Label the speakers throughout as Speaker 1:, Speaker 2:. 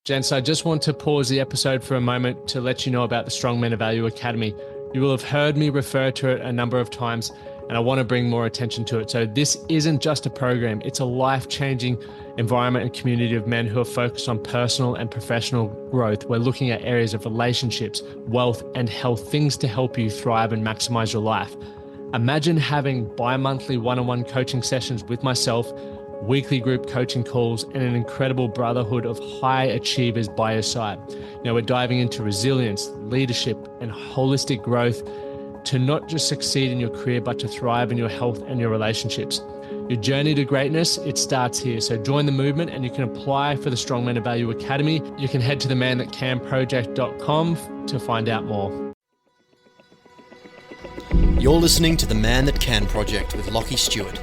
Speaker 1: Gents, I just want to pause the episode for a moment to let you know about the Strong Men of Value Academy. You will have heard me refer to it a number of times, and I want to bring more attention to it. So this isn't just a program, it's a life-changing environment and community of men who are focused on personal and professional growth. We're looking at areas of relationships, wealth, and health, things to help you thrive and maximize your life. Imagine having bi-monthly one-on-one coaching sessions with myself, weekly group coaching calls, and an incredible brotherhood of high achievers by your side. Now we're diving into resilience, leadership, and holistic growth to not just succeed in your career, but to thrive in your health and your relationships. Your journey to greatness, it starts here. So join the movement and you can apply for the Strong Men of Value Academy. You can head to themanthatcanproject.com to find out more.
Speaker 2: You're listening to The Man That Can Project with Lachlan Stuart,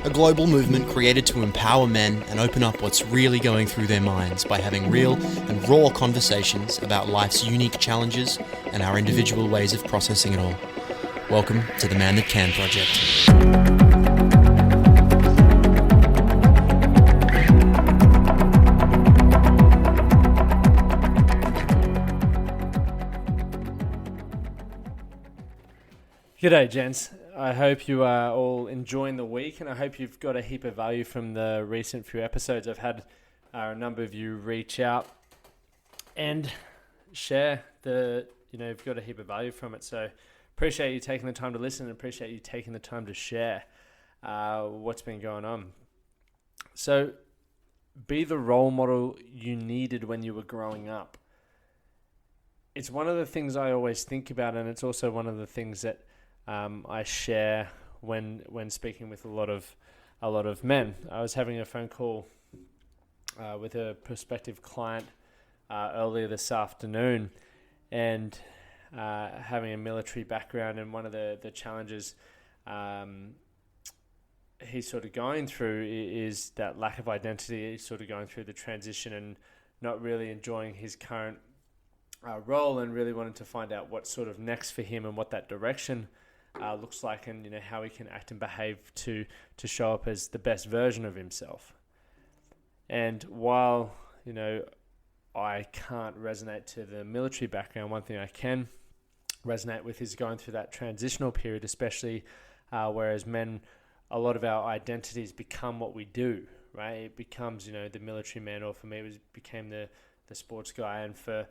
Speaker 2: a global movement created to empower men and open up what's really going through their minds by having real and raw conversations about life's unique challenges and our individual ways of processing it all. Welcome to The Man That Can Project.
Speaker 1: G'day, gents. I hope you are all enjoying the week, and I hope you've got a heap of value from the recent few episodes. I've had a number of you reach out and share you've got a heap of value from it. So appreciate you taking the time to listen and appreciate you taking the time to share what's been going on. So be the role model you needed when you were growing up. It's one of the things I always think about, and it's also one of the things that I share when speaking with a lot of men. I was having a phone call with a prospective client earlier this afternoon, and having a military background, and one of the challenges he's sort of going through is that lack of identity. He's sort of going through the transition and not really enjoying his current role, and really wanted to find out what's sort of next for him and what that direction looks like, and how he can act and behave to show up as the best version of himself. And while I can't resonate to the military background, one thing I can resonate with is going through that transitional period, especially whereas men, a lot of our identities become what we do, right? It becomes the military man, or for me it became the sports guy, and for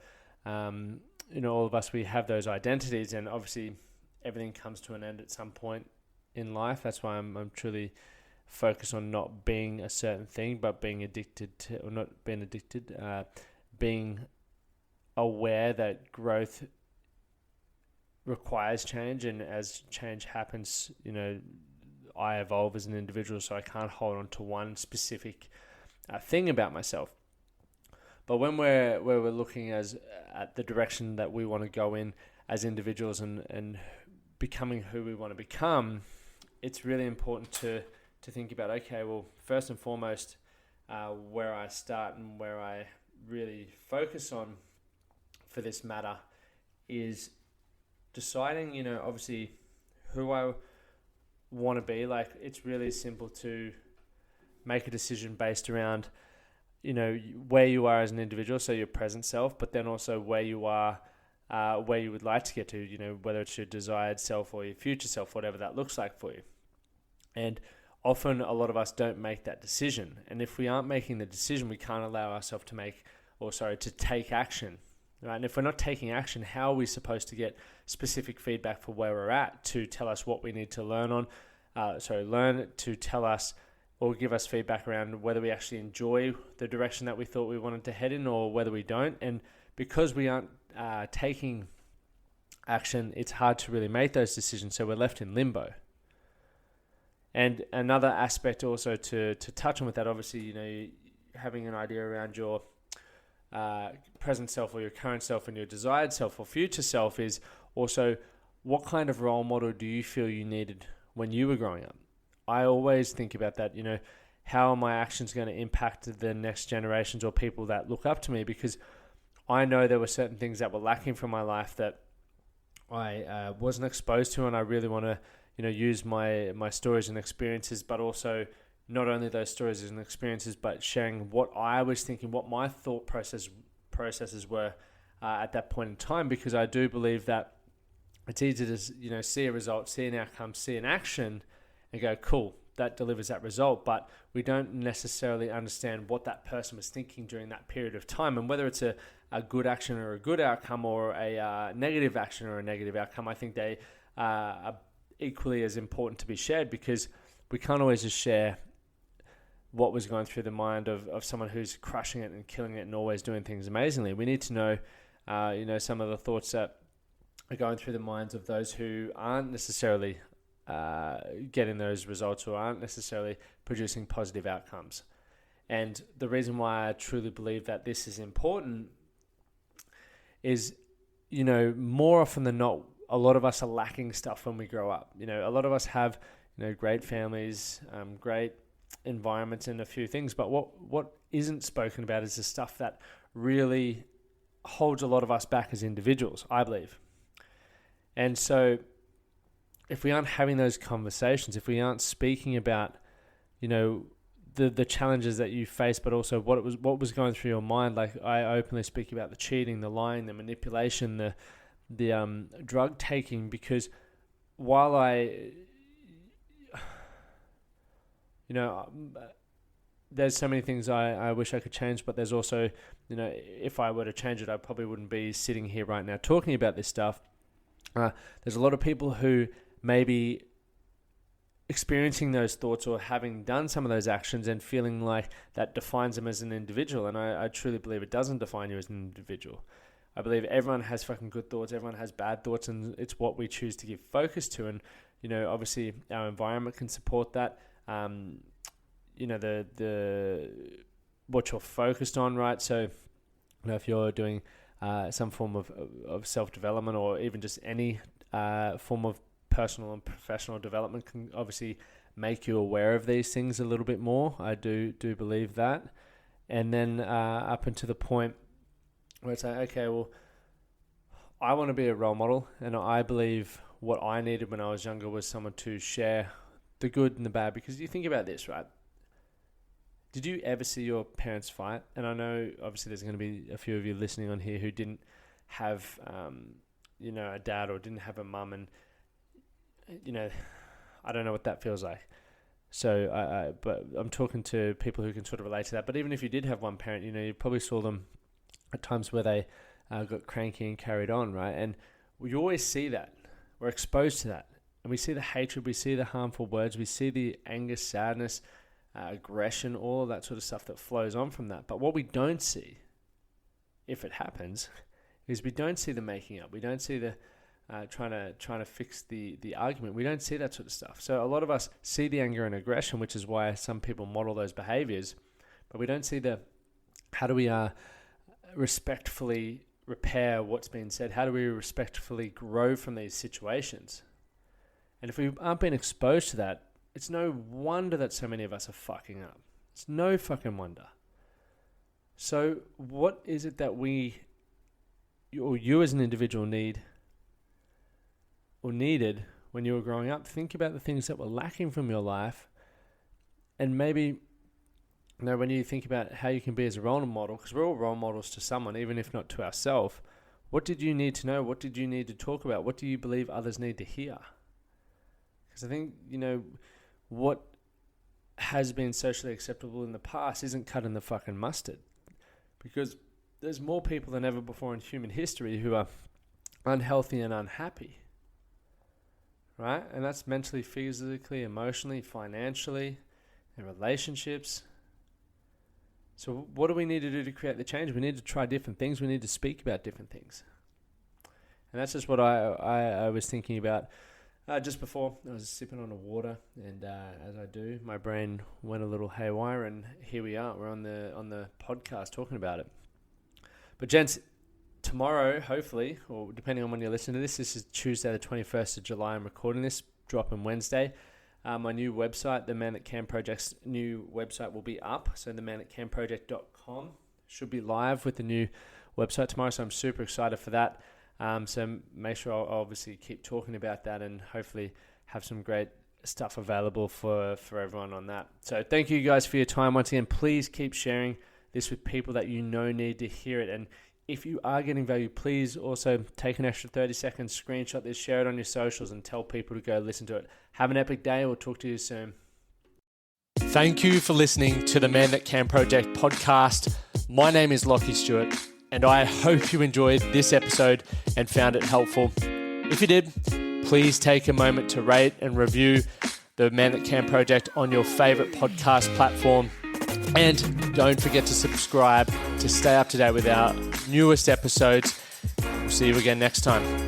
Speaker 1: all of us, we have those identities, and obviously everything comes to an end at some point in life. That's why I'm truly focused on not being a certain thing, but being addicted to, or not being addicted, being aware that growth requires change, and as change happens, I evolve as an individual, so I can't hold on to one specific thing about myself. But when we're looking at the direction that we want to go in as individuals and becoming who we want to become, it's really important to think about, okay, well, first and foremost, where I start and where I really focus on for this matter is deciding, obviously who I want to be. Like, it's really simple to make a decision based around where you are as an individual, so your present self, but then also where you are, where you would like to get to, whether it's your desired self or your future self, whatever that looks like for you. And often a lot of us don't make that decision. And if we aren't making the decision, we can't allow ourselves to take action. Right? And if we're not taking action, how are we supposed to get specific feedback for where we're at to tell us what we need to learn to tell us or give us feedback around whether we actually enjoy the direction that we thought we wanted to head in, or whether we don't. And because we aren't taking action, it's hard to really make those decisions, so we're left in limbo. And another aspect also to touch on with that, obviously, having an idea around your present self or your current self and your desired self or future self is also, what kind of role model do you feel you needed when you were growing up? I always think about that, how are my actions going to impact the next generations or people that look up to me? Because I know there were certain things that were lacking from my life that I wasn't exposed to, and I really want to, use my stories and experiences, but also not only those stories and experiences, but sharing what I was thinking, what my thought process processes were at that point in time, because I do believe that it's easy to see a result, see an outcome, see an action, and go, cool, that delivers that result. But we don't necessarily understand what that person was thinking during that period of time, and whether it's a good action or a good outcome, or a negative action or a negative outcome. I think they are equally as important to be shared, because we can't always just share what was going through the mind of someone who's crushing it and killing it and always doing things amazingly. We need to know, some of the thoughts that are going through the minds of those who aren't necessarily getting those results, or aren't necessarily producing positive outcomes. And the reason why I truly believe that this is important is, more often than not, a lot of us are lacking stuff when we grow up. A lot of us have, great families, great environments and a few things, but what isn't spoken about is the stuff that really holds a lot of us back as individuals, I believe. And so if we aren't having those conversations, if we aren't speaking about, the challenges that you face, but also what was going through your mind, like I openly speak about the cheating, the lying, the manipulation, the drug taking, because while there's so many things I wish I could change, but there's also, if I were to change it, I probably wouldn't be sitting here right now talking about this stuff. There's a lot of people who may be experiencing those thoughts, or having done some of those actions, and feeling like that defines them as an individual. And I truly believe it doesn't define you as an individual. I believe everyone has fucking good thoughts, everyone has bad thoughts, and it's what we choose to give focus to. And, obviously our environment can support that. The what you're focused on, right? So, if you're doing some form of self-development, or even just any form of personal and professional development, can obviously make you aware of these things a little bit more. I do believe that. And then up until the point where it's like, okay, well, I want to be a role model, and I believe what I needed when I was younger was someone to share the good and the bad. Because you think about this, right? Did you ever see your parents fight? And I know obviously there's going to be a few of you listening on here who didn't have a dad, or didn't have a mum, and I don't know what that feels like. So but I'm talking to people who can sort of relate to that. But even if you did have one parent, you probably saw them at times where they got cranky and carried on, right? And we always see that. We're exposed to that. And we see the hatred, we see the harmful words, we see the anger, sadness, aggression, all of that sort of stuff that flows on from that. But what we don't see, if it happens, is we don't see the making up. We don't see the trying to fix the argument. We don't see that sort of stuff. So a lot of us see the anger and aggression, which is why some people model those behaviors, but we don't see how do we respectfully repair what's been said? How do we respectfully grow from these situations? And if we aren't being exposed to that, it's no wonder that so many of us are fucking up. It's no fucking wonder. So what is it that you as an individual need, or needed when you were growing up? Think about the things that were lacking from your life, and maybe, when you think about how you can be as a role model, because we're all role models to someone, even if not to ourselves, what did you need to know? What did you need to talk about? What do you believe others need to hear? Because I think, what has been socially acceptable in the past isn't cut in the fucking mustard, because there's more people than ever before in human history who are unhealthy and unhappy, right? And that's mentally, physically, emotionally, financially, in relationships. So what do we need to do to create the change? We need to try different things. We need to speak about different things. And that's just what I was thinking about just before. I was sipping on a water, and as I do, my brain went a little haywire, and here we are. We're on the podcast talking about it. But gents, tomorrow, hopefully, or depending on when you're listening to this is Tuesday the 21st of July. I'm recording this, dropping Wednesday. My new website, the Man That Can Project's new website, will be up. So themanatcanproject.com should be live with the new website tomorrow. So I'm super excited for that. So make sure I'll obviously keep talking about that, and hopefully have some great stuff available for everyone on that. So thank you guys for your time. Once again, please keep sharing this with people that you know need to hear it. And if you are getting value, please also take an extra 30 seconds, screenshot this, share it on your socials, and tell people to go listen to it. Have an epic day. We'll talk to you soon. Thank you for listening to the Man That Can Project podcast. My name is Lachlan Stuart, and I hope you enjoyed this episode and found it helpful. If you did, please take a moment to rate and review the Man That Can Project on your favorite podcast platform. And don't forget to subscribe to stay up to date with our newest episodes. We'll see you again next time.